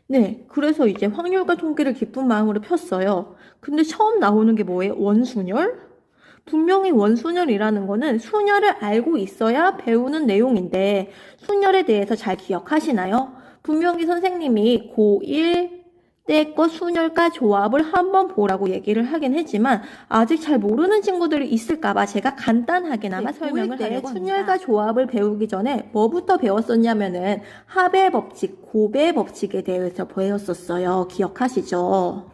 네, 그래서 이제 확률과 통계를 기쁜 마음으로 폈어요. 근데 처음 나오는 게 뭐예요? 원순열? 분명히 원순열이라는 거는 순열을 알고 있어야 배우는 내용인데 순열에 대해서 잘 기억하시나요? 분명히 선생님이 고1 때 거 순열과 조합을 한번 보라고 얘기를 하긴 했지만 아직 잘 모르는 친구들이 있을까봐 제가 간단하게나마 설명을 하려고 합니다. 순열과 조합을 배우기 전에 뭐부터 배웠었냐면은 합의 법칙, 곱의 법칙에 대해서 배웠었어요. 기억하시죠?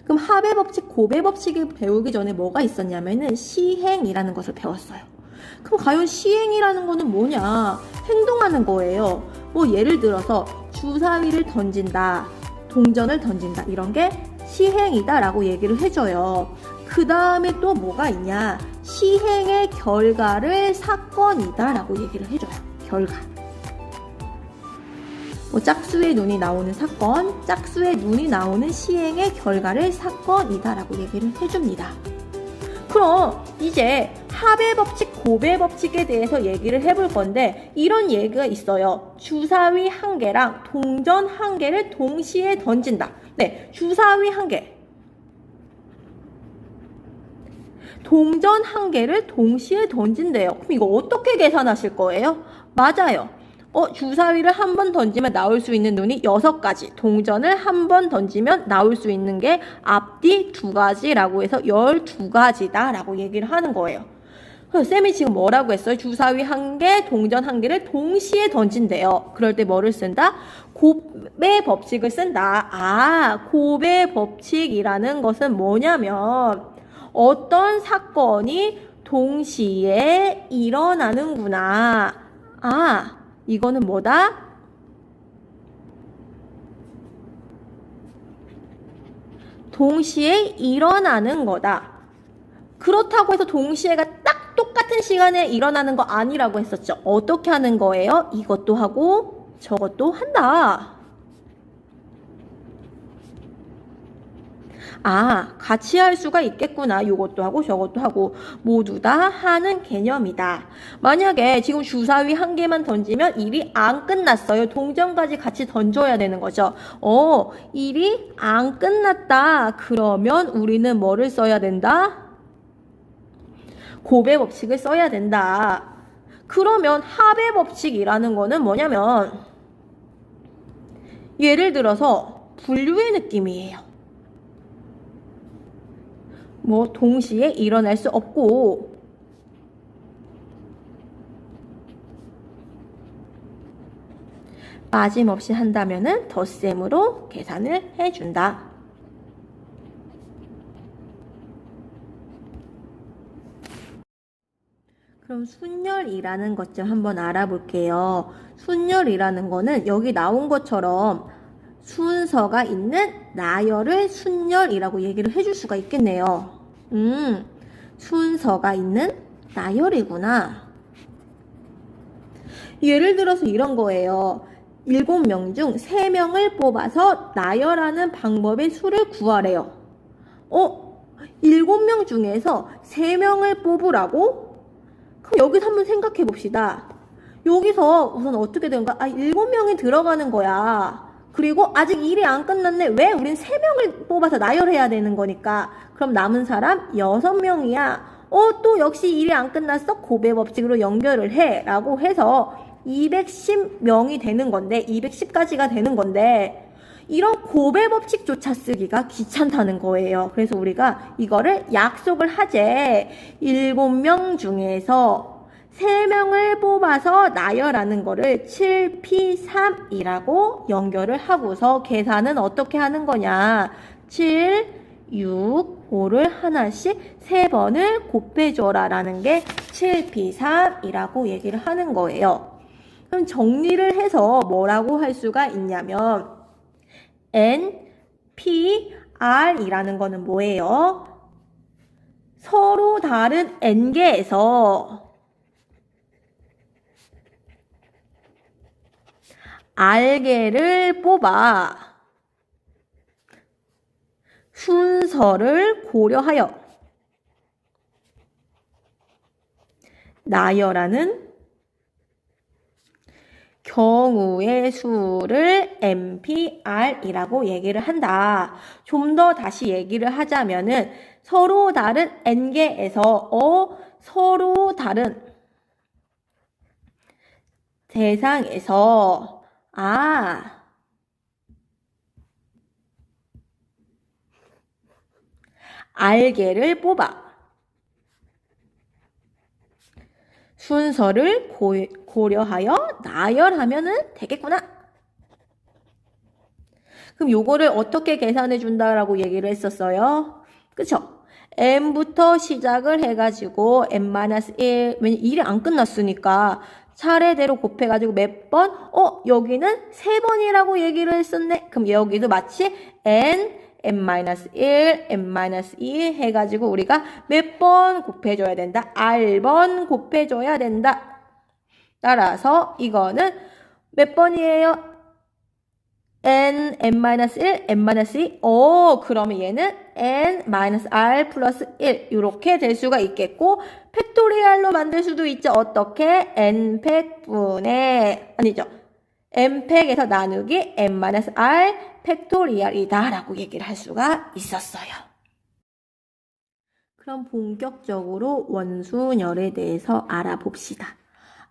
그럼 합의 법칙, 곱의 법칙을 배우기 전에 뭐가 있었냐면은 시행이라는 것을 배웠어요. 그럼 과연 시행이라는 거는 뭐냐? 행동하는 거예요. 뭐 예를 들어서 주사위를 던진다, 동전을 던진다 이런 게 시행이다 라고 얘기를 해줘요. 그 다음에 또 뭐가 있냐? 시행의 결과를 사건이다 라고 얘기를 해줘요. 결과. 뭐 짝수의 눈이 나오는 사건, 짝수의 눈이 나오는 시행의 결과를 사건이다 라고 얘기를 해줍니다. 그럼 이제 합의 법칙, 곱의 법칙에 대해서 얘기를 해볼 건데 이런 얘기가 있어요. 주사위 한 개랑 동전 한 개를 동시에 던진다. 네, 주사위 한 개, 동전 한 개를 동시에 던진대요. 그럼 이거 어떻게 계산하실 거예요? 맞아요. 주사위를 한 번 던지면 나올 수 있는 눈이 6가지, 동전을 한 번 던지면 나올 수 있는 게 앞뒤 2가지라고 해서 12가지다 라고 얘기를 하는 거예요. 그래서 쌤이 지금 뭐라고 했어요? 주사위 한 개, 동전 한 개를 동시에 던진대요. 그럴 때 뭐를 쓴다? 곱의 법칙을 쓴다. 곱의 법칙이라는 것은 뭐냐면 어떤 사건이 동시에 일어나는구나. 이거는 뭐다? 동시에 일어나는 거다. 그렇다고 해서 동시에가 딱 똑같은 시간에 일어나는 거 아니라고 했었죠. 어떻게 하는 거예요? 이것도 하고 저것도 한다. 같이 할 수가 있겠구나. 요것도 하고 저것도 하고 모두 다 하는 개념이다. 만약에 지금 주사위 한 개만 던지면 일이 안 끝났어요. 동전까지 같이 던져야 되는 거죠. 일이 안 끝났다. 그러면 우리는 뭐를 써야 된다? 곱의 법칙을 써야 된다. 그러면 합의 법칙이라는 거는 뭐냐면 예를 들어서 분류의 느낌이에요. 뭐 동시에 일어날 수 없고 빠짐없이 한다면은 덧셈으로 계산을 해준다. 그럼 순열이라는 것 좀 한번 알아볼게요. 순열이라는 거는 여기 나온 것처럼 순서가 있는 나열을 순열이라고 얘기를 해줄 수가 있겠네요. 순서가 있는 나열이구나. 예를 들어서 이런 거예요. 7명 중 3명을 뽑아서 나열하는 방법의 수를 구하래요. 7명 중에서 3명을 뽑으라고? 그럼 여기서 한번 생각해 봅시다. 여기서 우선 어떻게 되는가? 7명이 들어가는 거야. 그리고 아직 일이 안 끝났네. 왜? 우린 3명을 뽑아서 나열해야 되는 거니까. 그럼 남은 사람 6명이야. 또 역시 일이 안 끝났어? 곱의 법칙으로 연결을 해. 라고 해서 210명이 되는 건데, 210가지가 되는 건데, 이런 곱의 법칙조차 쓰기가 귀찮다는 거예요. 그래서 우리가 이거를 약속을 하재. 7명 중에서 3명을 뽑아서 나열하는 거를 7P3이라고 연결을 하고서 계산은 어떻게 하는 거냐. 7, 6, 5를 하나씩 3번을 곱해줘라 라는 게 7P3이라고 얘기를 하는 거예요. 그럼 정리를 해서 뭐라고 할 수가 있냐면 N, P, R이라는 거는 뭐예요? 서로 다른 N개에서 R개를 뽑아 순서를 고려하여 나열하는 경우의 수를 NPR이라고 얘기를 한다. 좀 더 다시 얘기를 하자면은 서로 다른 n개에서 서로 다른 대상에서 R개를 뽑아 순서를 고려하여 나열하면 되겠구나. 그럼 요거를 어떻게 계산해 준다라고 얘기를 했었어요? 그쵸? n부터 시작을 해가지고 n-1, 왜냐면 1이 안 끝났으니까 차례대로 곱해가지고 몇 번? 여기는 3번이라고 얘기를 했었네. 그럼 여기도 마치 n-1, n-2 해가지고 우리가 몇 번 곱해줘야 된다? R번 곱해줘야 된다. 따라서 이거는 몇 번이에요? n, n-1, n-2. 그러면 얘는 n-r 플러스 1 이렇게 될 수가 있겠고 팩토리얼로 만들 수도 있죠. 어떻게? n팩분의 아니죠. n팩에서 나누기 n-r 팩토리얼이다 라고 얘기를 할 수가 있었어요. 그럼 본격적으로 원순열에 대해서 알아봅시다.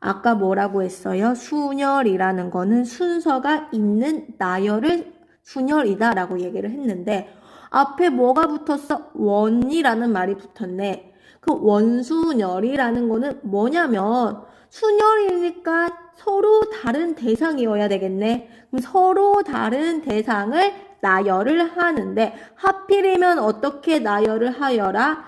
아까 뭐라고 했어요? 순열이라는 거는 순서가 있는 나열을 순열이다 라고 얘기를 했는데 앞에 뭐가 붙었어? 원이라는 말이 붙었네. 그 원순열이라는 거는 뭐냐면 순열이니까 서로 다른 대상이어야 되겠네. 그럼 서로 다른 대상을 나열을 하는데 하필이면 어떻게 나열을 하여라?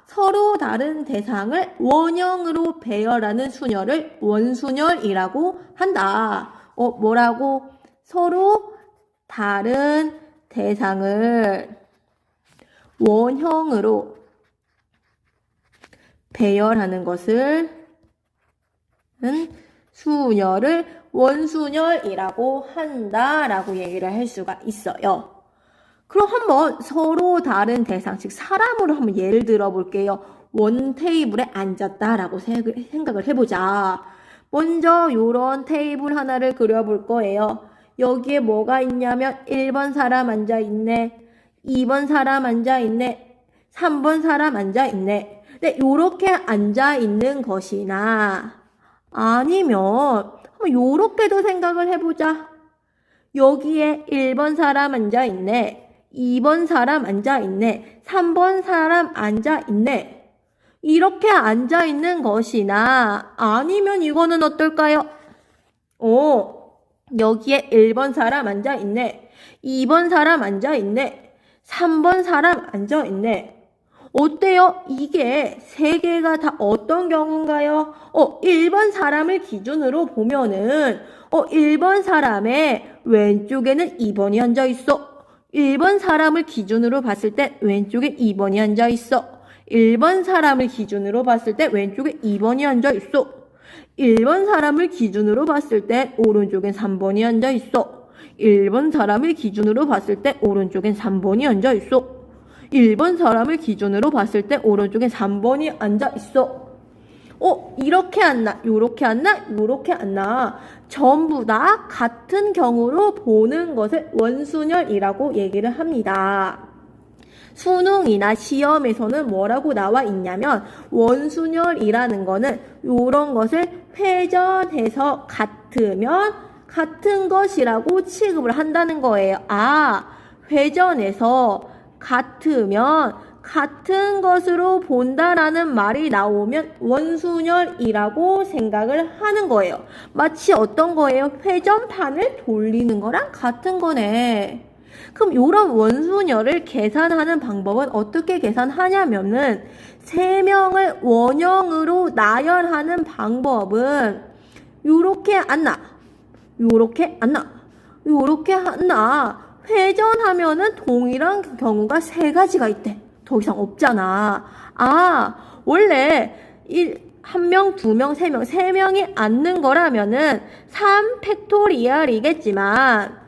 서로 다른 대상을 원형으로 배열하는 순열을 원순열이라고 한다. 뭐라고? 서로 다른 대상을 원형으로 배열하는 것을 순열을 원순열이라고 한다라고 얘기를 할 수가 있어요. 그럼 한번 서로 다른 대상, 즉 사람으로 한번 예를 들어 볼게요. 원 테이블에 앉았다라고 생각을 해보자. 먼저 요런 테이블 하나를 그려볼 거예요. 여기에 뭐가 있냐면 1번 사람 앉아있네. 2번 사람 앉아있네. 3번 사람 앉아있네. 근데 요렇게 앉아있는 것이나 아니면 한번 요렇게도 생각을 해보자. 여기에 1번 사람 앉아있네. 2번 사람 앉아있네. 3번 사람 앉아있네. 이렇게 앉아있는 것이나 아니면 이거는 어떨까요? 여기에 1번 사람 앉아있네. 2번 사람 앉아있네. 3번 사람 앉아있네. 어때요? 이게 세 개가 다 어떤 경우인가요? 1번 사람을 기준으로 보면은 1번 사람의 왼쪽에는 2번이 앉아있어. 1번 사람을 기준으로 봤을 때 왼쪽에 2번이 앉아있어. 1번 사람을 기준으로 봤을 때 왼쪽에 2번이 앉아있어. 1번 사람을 기준으로 봤을 때 오른쪽엔 3번이 앉아있어. 1번 사람을 기준으로 봤을 때 오른쪽엔 3번이 앉아있어. 1번 사람을 기준으로 봤을 때 오른쪽엔 3번이 앉아있어. 이렇게 앉나? 요렇게 앉나? 요렇게 앉나? 전부 다 같은 경우로 보는 것을 원순열이라고 얘기를 합니다. 수능이나 시험에서는 뭐라고 나와 있냐면 원순열이라는 거는 요런 것을 회전해서 같으면 같은 것이라고 취급을 한다는 거예요. 회전해서 같으면 같은 것으로 본다라는 말이 나오면 원순열이라고 생각을 하는 거예요. 마치 어떤 거예요? 회전판을 돌리는 거랑 같은 거네. 그럼 이런 원순열을 계산하는 방법은 어떻게 계산하냐면은 3명을 원형으로 나열하는 방법은 요렇게 앉나? 요렇게 앉나? 요렇게 앉나? 회전하면은 동일한 경우가 3가지가 있대. 더 이상 없잖아. 원래 1명, 2명, 3명, 3명이 앉는 거라면은 3팩토리얼이겠지만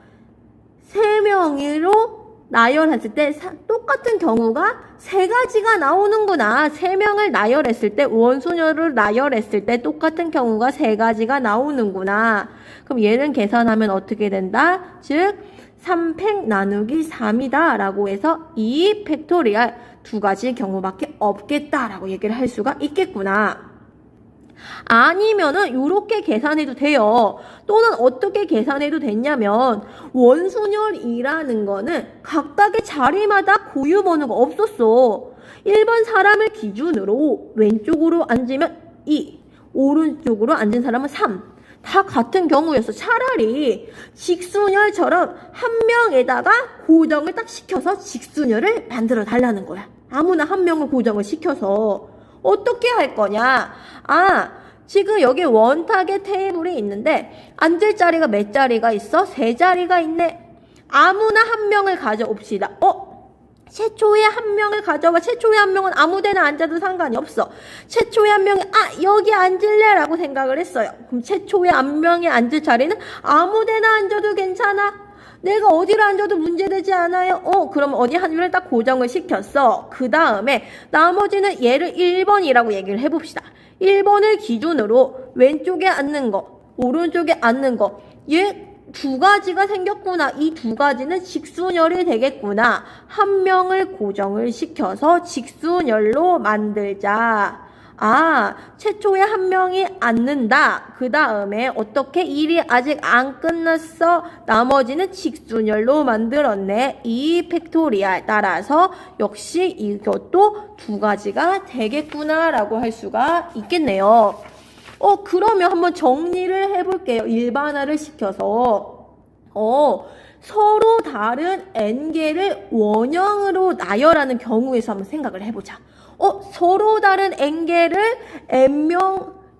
3명으로 나열했을 때 똑같은 경우가 세 가지가 나오는구나. 세 명을 나열했을 때, 원소녀를 나열했을 때 똑같은 경우가 세 가지가 나오는구나. 그럼 얘는 계산하면 어떻게 된다? 즉 3팩 나누기 3이다 라고 해서 2 팩토리얼 두 가지 경우밖에 없겠다라고 얘기를 할 수가 있겠구나. 아니면은 요렇게 계산해도 돼요. 또는 어떻게 계산해도 되냐면 원순열이라는 거는 각각의 자리마다 고유 번호가 없었어. 1번 사람을 기준으로 왼쪽으로 앉으면 2, 오른쪽으로 앉은 사람은 3. 다 같은 경우였어. 차라리 직순열처럼 한 명에다가 고정을 딱 시켜서 직순열을 만들어 달라는 거야. 아무나 한 명을 고정을 시켜서 어떻게 할 거냐? 지금 여기 원탁의 테이블이 있는데 앉을 자리가 몇 자리가 있어? 세 자리가 있네. 아무나 한 명을 가져옵시다. 최초에 한 명을 가져와. 최초에 한 명은 아무 데나 앉아도 상관이 없어. 최초에 한 명이 여기 앉을래 라고 생각을 했어요. 그럼 최초에 한 명이 앉을 자리는 아무 데나 앉아도 괜찮아. 내가 어디로 앉아도 문제되지 않아요. 그럼 어디 한 명을 딱 고정을 시켰어. 그 다음에 나머지는 얘를 1번이라고 얘기를 해봅시다. 1번을 기준으로 왼쪽에 앉는 거, 오른쪽에 앉는 거, 얘 두 가지가 생겼구나. 이 두 가지는 직순열이 되겠구나. 한 명을 고정을 시켜서 직순열로 만들자. 최초에 한 명이 앉는다. 그 다음에 어떻게 일이 아직 안 끝났어. 나머지는 직순열로 만들었네. 이 팩토리얼 따라서 역시 이것도 두 가지가 되겠구나 라고 할 수가 있겠네요. 그러면 한번 정리를 해볼게요. 일반화를 시켜서. 서로 다른 n개를 원형으로 나열하는 경우에서 한번 생각을 해보자. 서로 다른 n개를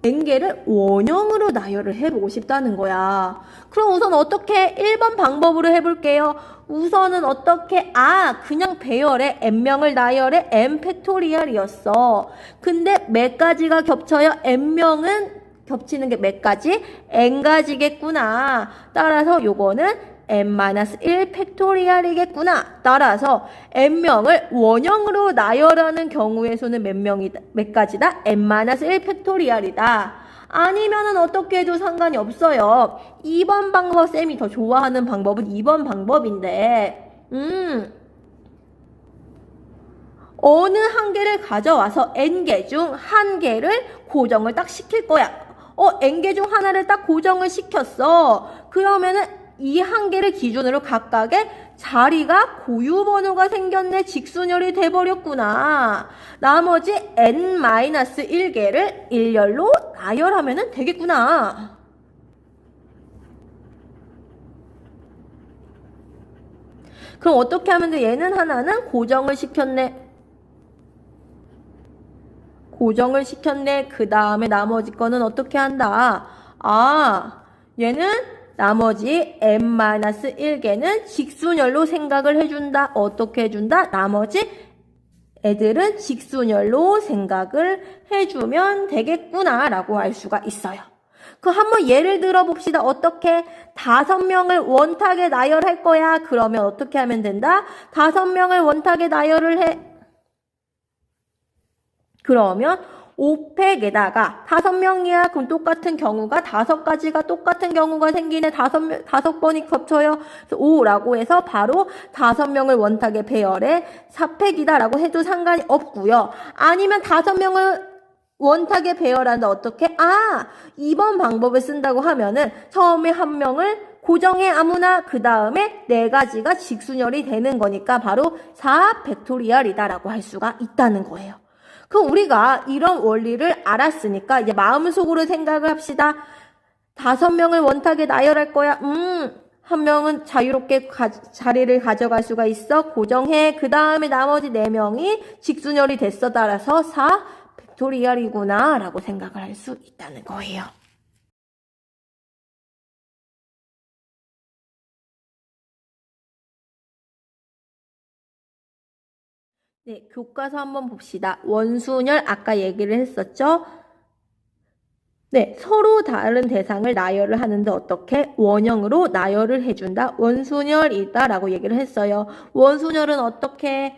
n개를 원형으로 나열을 해보고 싶다는 거야. 그럼 우선 어떻게 1번 방법으로 해볼게요. 우선은 어떻게 그냥 배열에 n명을 나열해 n 팩토리얼이었어. 근데 몇 가지가 겹쳐요? n명은 겹치는 게 몇 가지? n가지겠구나. 따라서 요거는 n-1 팩토리얼이겠구나. 따라서 n명을 원형으로 나열하는 경우의 수는 몇 가지다? n-1 팩토리얼이다. 아니면은 어떻게 해도 상관이 없어요. 2번 방법, 쌤이 더 좋아하는 방법은 2번 방법인데, 어느 한 개를 가져와서 n개 중 한 개를 고정을 딱 시킬 거야. n개 중 하나를 딱 고정을 시켰어. 그러면은 이 한 개를 기준으로 각각의 자리가 고유 번호가 생겼네. 직순열이 돼버렸구나. 나머지 n-1개를 일렬로 나열하면 되겠구나. 그럼 어떻게 하면 돼? 얘는 하나는 고정을 시켰네. 고정을 시켰네. 그 다음에 나머지 거는 어떻게 한다? 얘는 나머지 n-1개는 직순열로 생각을 해준다. 어떻게 해준다? 나머지 애들은 직순열로 생각을 해주면 되겠구나 라고 할 수가 있어요. 그 한번 예를 들어 봅시다. 어떻게? 5명을 원탁에 나열할 거야. 그러면 어떻게 하면 된다? 5명을 원탁에 나열을 해. 그러면 5팩에다가 5명이야. 그럼 똑같은 경우가 5가지가 똑같은 경우가 생기네. 5번이 겹쳐요. 그래서 5라고 해서 바로 5명을 원탁에 배열해 4팩이다 라고 해도 상관이 없고요. 아니면 5명을 원탁에 배열하는데 어떻게? 2번 방법을 쓴다고 하면은 처음에 한 명을 고정해 아무나. 그 다음에 4가지가 직순열이 되는 거니까 바로 4 팩토리얼이다 라고 할 수가 있다는 거예요. 그럼 우리가 이런 원리를 알았으니까 이제 마음속으로 생각을 합시다. 5명을 원탁에 나열할 거야. 한 명은 자유롭게 자리를 가져갈 수가 있어. 고정해. 그 다음에 나머지 4명이 직순열이 됐어. 따라서 4 팩토리얼이구나 라고 생각을 할 수 있다는 거예요. 네, 교과서 한번 봅시다. 원순열 아까 얘기를 했었죠? 네, 서로 다른 대상을 나열을 하는데 어떻게? 원형으로 나열을 해준다. 원순열이다 라고 얘기를 했어요. 원순열은 어떻게?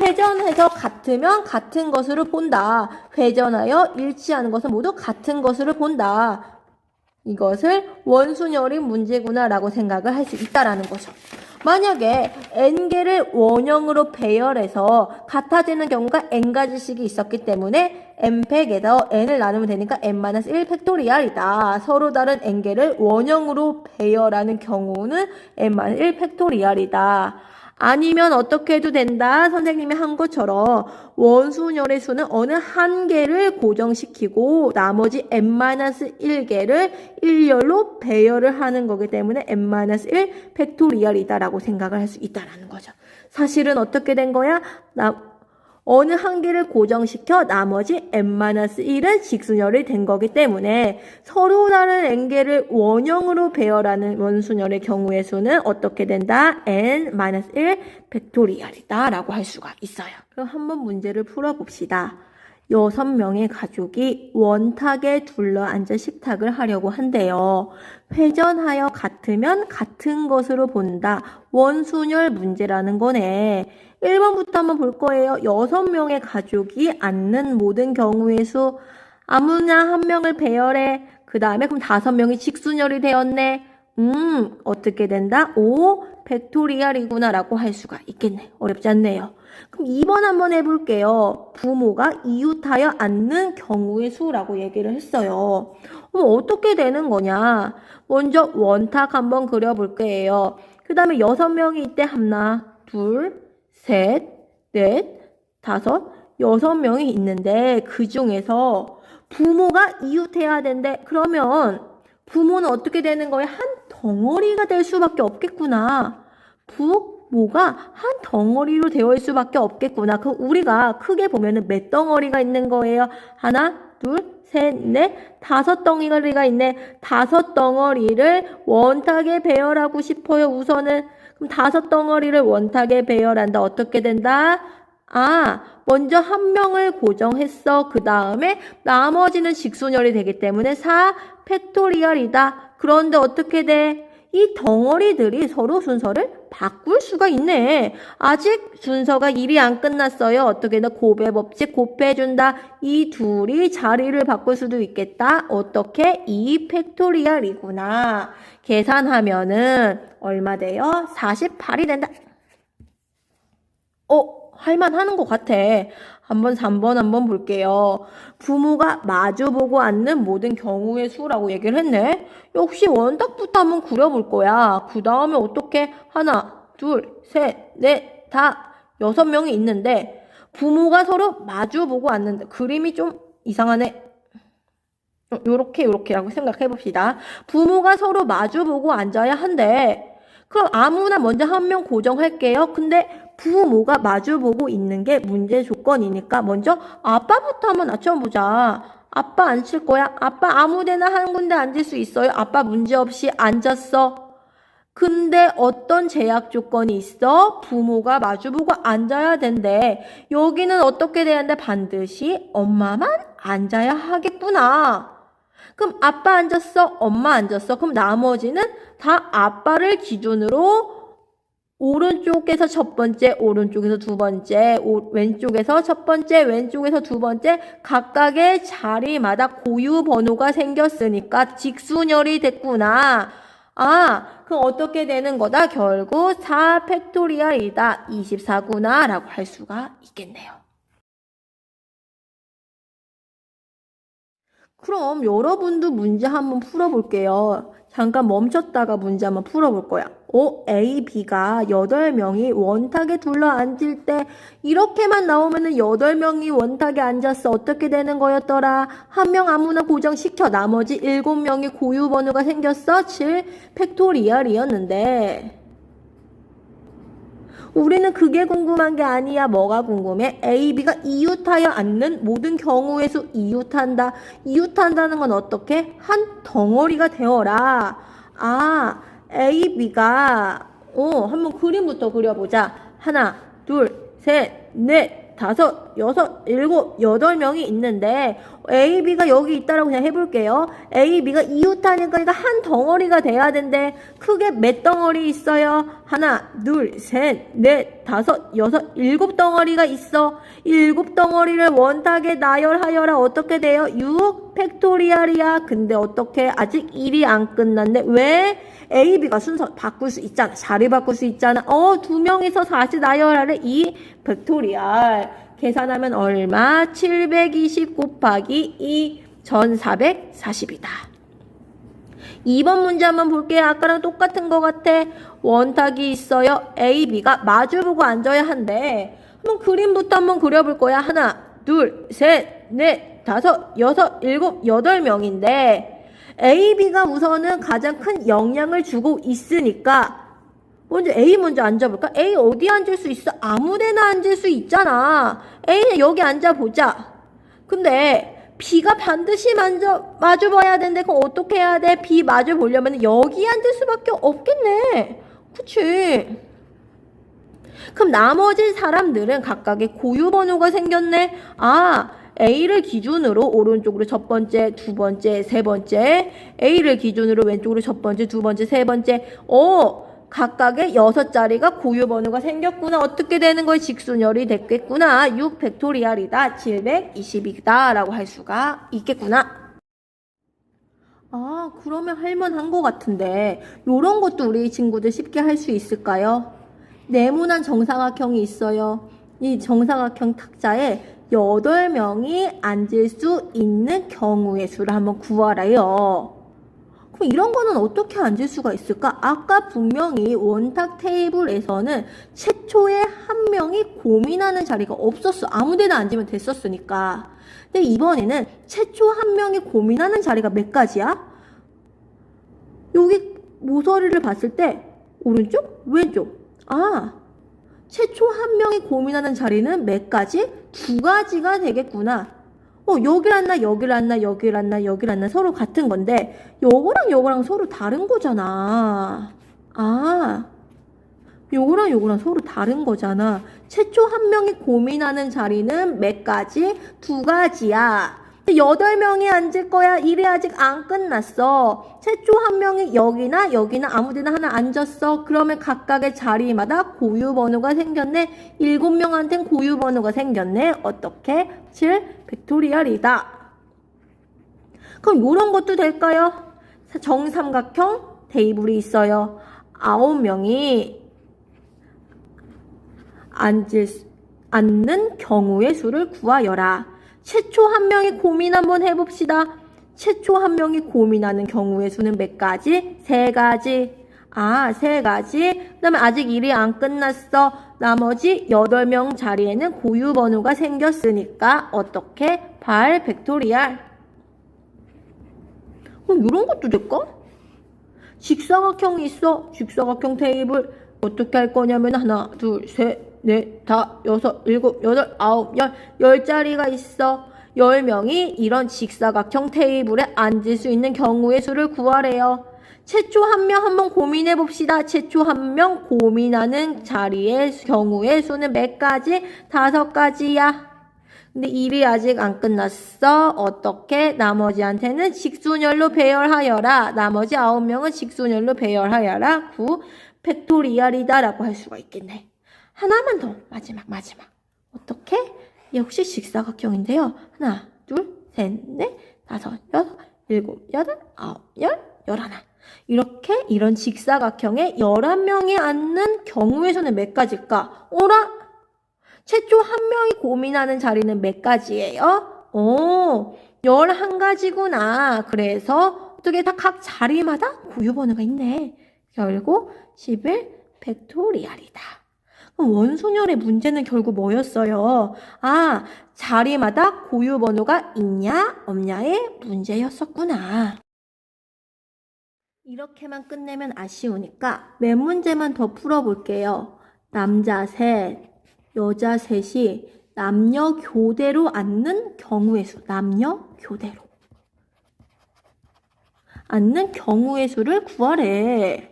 회전해서 같으면 같은 것으로 본다. 회전하여 일치하는 것은 모두 같은 것으로 본다. 이것을 원순열인 문제구나 라고 생각을 할 수 있다라는 거죠. 만약에 n개를 원형으로 배열해서 같아지는 경우가 n가지씩이 있었기 때문에 n팩에서 n을 나누면 되니까 n-1 팩토리얼이다. 서로 다른 n개를 원형으로 배열하는 경우는 n-1 팩토리얼이다. 아니면 어떻게 해도 된다. 선생님이 한 것처럼 원순열의 수는 어느 한 개를 고정시키고 나머지 n-1개를 일렬로 배열을 하는 거기 때문에 n-1 팩토리얼이다라고 생각을 할 수 있다라는 거죠. 사실은 어떻게 된 거야? 어느 한 개를 고정시켜 나머지 n-1은 직순열이 된 거기 때문에 서로 다른 n개를 원형으로 배열하는 원순열의 경우의 수는 어떻게 된다? n-1 팩토리얼이다 라고 할 수가 있어요. 그럼 한번 문제를 풀어봅시다. 6명의 가족이 원탁에 둘러앉아 식탁을 하려고 한대요. 회전하여 같으면 같은 것으로 본다. 원순열 문제라는 거네. 1번부터 한번 볼 거예요. 6명의 가족이 앉는 모든 경우의 수. 아무나 한 명을 배열해. 그 다음에 그럼 5명이 직순열이 되었네. 어떻게 된다? 5 팩토리얼이구나 라고 할 수가 있겠네. 어렵지 않네요. 그럼 2번 한번 해볼게요. 부모가 이웃하여 앉는 경우의 수라고 얘기를 했어요. 어떻게 되는 거냐? 먼저 원탁 한번 그려볼게요. 그 다음에 6명이 이때 하나, 둘, 셋, 넷, 다섯, 6명이 있는데 그 중에서 부모가 이웃해야 된대. 그러면 부모는 어떻게 되는 거예요? 한 덩어리가 될 수밖에 없겠구나. 부모가 한 덩어리로 되어 있을 수밖에 없겠구나. 그럼 우리가 크게 보면은 몇 덩어리가 있는 거예요? 하나, 둘, 셋, 넷, 5덩어리가 있네. 5덩어리를 원탁에 배열하고 싶어요. 우선은. 그럼 5덩어리를 원탁에 배열한다. 어떻게 된다? 먼저 한 명을 고정했어. 그 다음에 나머지는 직순열이 되기 때문에 4 팩토리얼이다. 그런데 어떻게 돼? 이 덩어리들이 서로 순서를 바꿀 수가 있네. 아직 순서가 1이 안 끝났어요. 어떻게 돼? 곱의 법칙 곱해준다. 이 둘이 자리를 바꿀 수도 있겠다. 어떻게? 2 팩토리얼이구나. 계산하면은 얼마 돼요? 48이 된다. 할만하는 것 같아. 한번 3번 한번 볼게요. 부모가 마주보고 앉는 모든 경우의 수라고 얘기를 했네. 역시 원탁부터 한번 그려볼 거야. 그 다음에 어떻게? 하나, 둘, 셋, 넷, 다 6명이 있는데 부모가 서로 마주보고 앉는데 그림이 좀 이상하네. 요렇게라고 생각해 봅시다. 부모가 서로 마주보고 앉아야 한대. 그럼 아무나 먼저 한 명 고정할게요. 근데 부모가 마주보고 있는 게 문제 조건이니까 먼저 아빠부터 한번 맞춰보자. 아빠 앉힐 거야? 아빠 아무데나 한 군데 앉을 수 있어요? 아빠 문제없이 앉았어. 근데 어떤 제약 조건이 있어? 부모가 마주보고 앉아야 된대. 여기는 어떻게 돼야 하는데 반드시 엄마만 앉아야 하겠구나. 그럼 아빠 앉았어? 엄마 앉았어? 그럼 나머지는 다 아빠를 기준으로 오른쪽에서 첫 번째, 오른쪽에서 두 번째, 왼쪽에서 첫 번째, 왼쪽에서 두 번째 각각의 자리마다 고유 번호가 생겼으니까 직순열이 됐구나. 그럼 어떻게 되는 거다? 결국 4 팩토리얼이다. 24구나 라고 할 수가 있겠네요. 그럼 여러분도 문제 한번 풀어볼게요. 잠깐 멈췄다가 문제 한번 풀어볼 거야. A, B가 8명이 원탁에 둘러앉을 때 이렇게만 나오면은 8명이 원탁에 앉았어. 어떻게 되는 거였더라? 한 명 아무나 고정시켜. 나머지 7명이 고유 번호가 생겼어. 7 팩토리얼이었는데 우리는 그게 궁금한 게 아니야. 뭐가 궁금해? A, B가 이웃하여 앉는 모든 경우의 수 이웃한다. 이웃한다는 건 어떻게? 한 덩어리가 되어라. A, B가 한번 그림부터 그려보자. 하나, 둘, 셋, 넷, 5, 6, 7, 8명이 있는데 A, B가 여기 있다라고 그냥 해볼게요. A, B가 이웃하니까 그러니까 한 덩어리가 돼야 된대. 크게 몇 덩어리 있어요? 하나, 둘, 셋, 넷, 다섯, 여섯, 일곱 덩어리가 있어. 일곱 덩어리를 원탁에 나열하여라. 어떻게 돼요? 6 팩토리얼이야. 근데 어떻게? 아직 1이 안 끝났네. 왜? A, B가 순서 바꿀 수 있잖아. 자리 바꿀 수 있잖아. 두 명이서 다시 나열하래. 2 팩토리얼. 계산하면 얼마? 720 곱하기 2, 1440이다. 2번 문제 한번 볼게요. 아까랑 똑같은 것 같아. 원탁이 있어요. A, B가 마주보고 앉아야 한대. 한번 그림부터 한번 그려볼 거야. 하나, 둘, 셋, 넷, 다섯, 여섯, 일곱, 여덟 명인데 A, B가 우선은 가장 큰 영향을 주고 있으니까 먼저 A 먼저 앉아볼까? A 어디 앉을 수 있어? 아무데나 앉을 수 있잖아. A는 여기 앉아보자. 근데 B가 반드시 마주봐야 되는데 그럼 어떻게 해야 돼? B 마주보려면 여기 앉을 수밖에 없겠네. 그치? 그럼 나머지 사람들은 각각의 고유 번호가 생겼네. A를 기준으로 오른쪽으로 첫 번째, 두 번째, 세 번째. A를 기준으로 왼쪽으로 첫 번째, 두 번째, 세 번째. 각각의 6자리가 고유 번호가 생겼구나. 어떻게 되는 거야? 직순열이 됐겠구나. 6 팩토리얼이다. 720이다. 라고 할 수가 있겠구나. 그러면 할만한 것 같은데 요런 것도 우리 친구들 쉽게 할 수 있을까요? 네모난 정사각형이 있어요. 이 정사각형 탁자에 8명이 앉을 수 있는 경우의 수를 한번 구하라요. 그럼 이런 거는 어떻게 앉을 수가 있을까? 아까 분명히 원탁 테이블에서는 최초에 한 명이 고민하는 자리가 없었어. 아무데나 앉으면 됐었으니까. 근데 이번에는 최초 한 명이 고민하는 자리가 몇 가지야? 여기 모서리를 봤을 때 오른쪽? 왼쪽? 최초 한 명이 고민하는 자리는 몇 가지? 2가지가 되겠구나. 여기란나 여기란나 여기란나 여기란나 서로 같은 건데 요거랑 요거랑 서로 다른 거잖아. 요거랑 요거랑 서로 다른 거잖아. 최초 한 명이 고민하는 자리는 몇 가지? 2가지야. 8명이 앉을 거야. 일이 아직 안 끝났어. 최초 한 명이 여기나 여기나 아무데나 하나 앉았어. 그러면 각각의 자리마다 고유 번호가 생겼네. 7명한테는 고유 번호가 생겼네. 어떻게? 7 팩토리얼이다. 그럼 요런 것도 될까요? 정삼각형 테이블이 있어요. 9명이 앉는 경우의 수를 구하여라. 최초 한 명이 고민 한번 해봅시다. 최초 한 명이 고민하는 경우의 수는 몇 가지? 3가지. 3가지. 그 다음에 아직 일이 안 끝났어. 나머지 8명 자리에는 고유 번호가 생겼으니까 어떻게? 8 팩토리얼. 이런 것도 될까? 직사각형이 있어. 직사각형 테이블. 어떻게 할 거냐면 하나, 둘, 셋, 넷, 다, 여섯, 일곱, 여덟, 아홉, 10자리가 있어. 10명이 이런 직사각형 테이블에 앉을 수 있는 경우의 수를 구하래요. 최초 한 명 한번 고민해 봅시다. 최초 한 명 고민하는 자리의 경우의 수는 몇 가지? 5가지야. 근데 일이 아직 안 끝났어. 어떻게? 나머지한테는 직순열로 배열하여라. 나머지 9명은 직순열로 배열하여라. 9 팩토리얼이다 라고 할 수가 있겠네. 하나만 더. 마지막. 어떻게? 역시 직사각형인데요. 하나, 둘, 셋, 넷, 다섯, 여섯, 일곱, 여덟, 아홉, 11. 이렇게 이런 직사각형에 11명이 앉는 경우의 수는 몇 가지일까? 오라? 최초 한 명이 고민하는 자리는 몇 가지예요? 11가지구나. 그래서 어떻게 다 각 자리마다 고유 번호가 있네. 결국 11 팩토리얼이다. 그럼 원순열의 문제는 결국 뭐였어요? 자리마다 고유 번호가 있냐 없냐의 문제였었구나. 이렇게만 끝내면 아쉬우니까 몇 문제만 더 풀어볼게요. 남자 셋, 여자 셋이 남녀 교대로 앉는 경우의 수. 남녀 교대로 앉는 경우의 수를 구하래.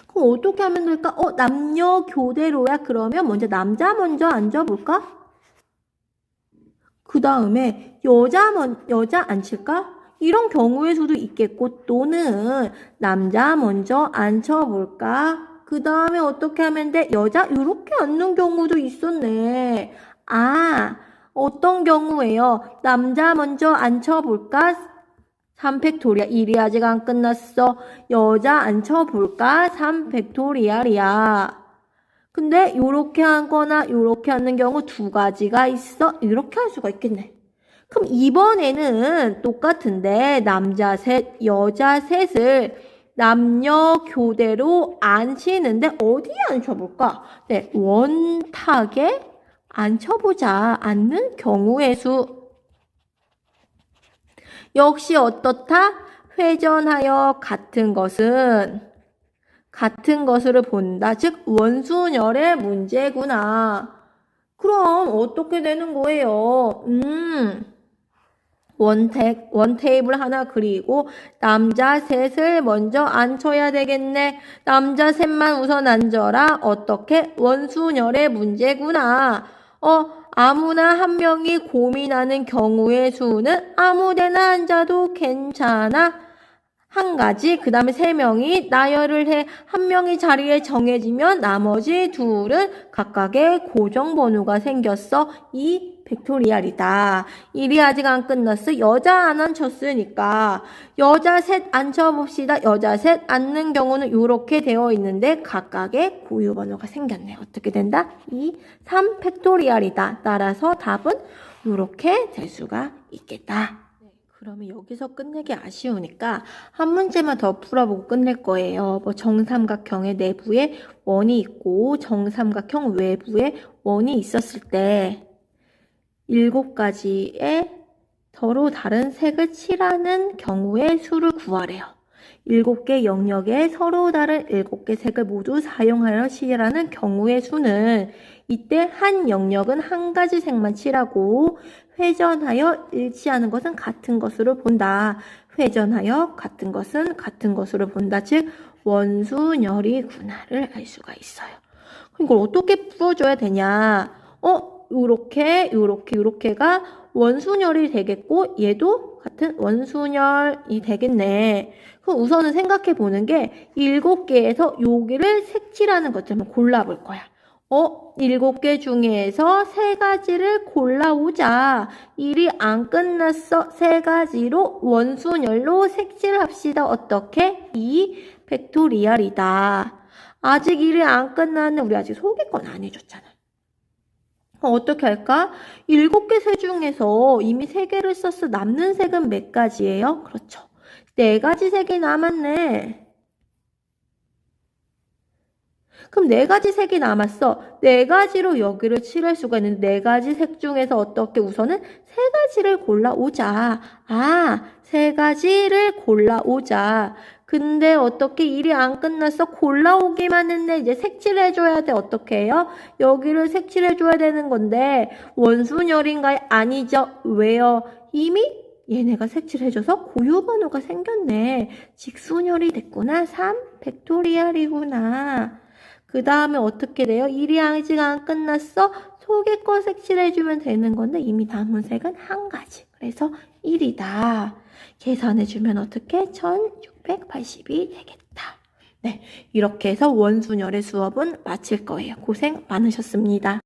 그럼 어떻게 하면 될까? 남녀 교대로야. 그러면 남자 먼저 앉아볼까? 그 다음에 여자 앉힐까? 이런 경우의 수도 있겠고 또는 남자 먼저 앉혀볼까? 그 다음에 어떻게 하면 돼? 여자 이렇게 앉는 경우도 있었네. 아, 어떤 경우에요? 남자 먼저 앉혀볼까? 3팩토리얼. 일이 아직 안 끝났어. 여자 앉혀볼까? 3팩토리얼이야. 근데 요렇게 앉거나 요렇게 앉는 경우 두 가지가 있어. 이렇게 할 수가 있겠네. 그럼 이번에는 똑같은데 남자 셋, 여자 셋을 남녀 교대로 앉히는데 어디에 앉혀볼까? 네, 원탁에 앉혀보자. 앉는 경우의 수. 역시 어떻다? 회전하여 같은 것을 본다. 즉 원순열의 문제구나. 그럼 어떻게 되는 거예요? 원 테이블 하나 그리고 남자 셋을 먼저 앉혀야 되겠네. 남자 셋만 우선 앉아라. 어떻게? 원순열의 문제구나. 아무나 한 명이 고민하는 경우의 수는 아무데나 앉아도 괜찮아. 한 가지, 그 다음에 세 명이 나열을 해. 한 명이 자리에 정해지면 나머지 둘은 각각의 고정번호가 생겼어. 이 팩토리얼이다. 일이 아직 안 끝났어. 여자 안 앉혔으니까 여자 셋 앉혀봅시다. 여자 셋 앉는 경우는 이렇게 되어 있는데 각각의 고유번호가 생겼네. 어떻게 된다? 3 팩토리얼이다. 따라서 답은 이렇게 될 수가 있겠다. 그러면 여기서 끝내기 아쉬우니까 한 문제만 더 풀어보고 끝낼 거예요. 정삼각형의 내부에 원이 있고 정삼각형 외부에 원이 있었을 때 7가지의 서로 다른 색을 칠하는 경우의 수를 구하래요. 7개 영역에 서로 다른 7개 색을 모두 사용하여 칠하는 경우의 수는 이때 한 영역은 한 가지 색만 칠하고 회전하여 일치하는 것은 같은 것으로 본다. 회전하여 같은 것은 같은 것으로 본다. 즉 원순열이구나를 알 수가 있어요. 이걸 어떻게 풀어줘야 되냐? 요렇게가 원순열이 되겠고 얘도 같은 원순열이 되겠네. 그럼 우선은 생각해 보는 게 7개에서 여기를 색칠하는 것들을 골라볼 거야. 7개 중에서 3가지를 골라오자. 일이 안 끝났어. 3가지로 원순열로 색칠합시다. 어떻게? 2 팩토리얼이다. 아직 일이 안 끝났는데 우리 아직 소개권 안 해줬잖아. 어떻게 할까? 7개 색 중에서 이미 3개를 썼어. 남는 색은 몇 가지예요? 그렇죠. 4가지 색이 남았네. 그럼 4가지 색이 남았어. 4가지로 여기를 칠할 수가 있는데 4가지 색 중에서 어떻게 우선은 3가지를 골라오자. 3가지를 골라오자. 근데 어떻게 일이 안 끝났어? 골라오기만 했네. 이제 색칠해줘야 돼. 어떻게 해요? 여기를 색칠해줘야 되는 건데 원순열인가요? 아니죠. 왜요? 이미 얘네가 색칠해줘서 고유번호가 생겼네. 직순열이 됐구나. 3 팩토리얼이구나. 그 다음에 어떻게 돼요? 일이 아직 안 끝났어? 속에 거 색칠해주면 되는 건데 이미 남은 색은 한 가지. 그래서 1이다. 계산해주면 어떻게? 1680이 되겠다. 네, 이렇게 해서 원순열의 수업은 마칠 거예요. 고생 많으셨습니다.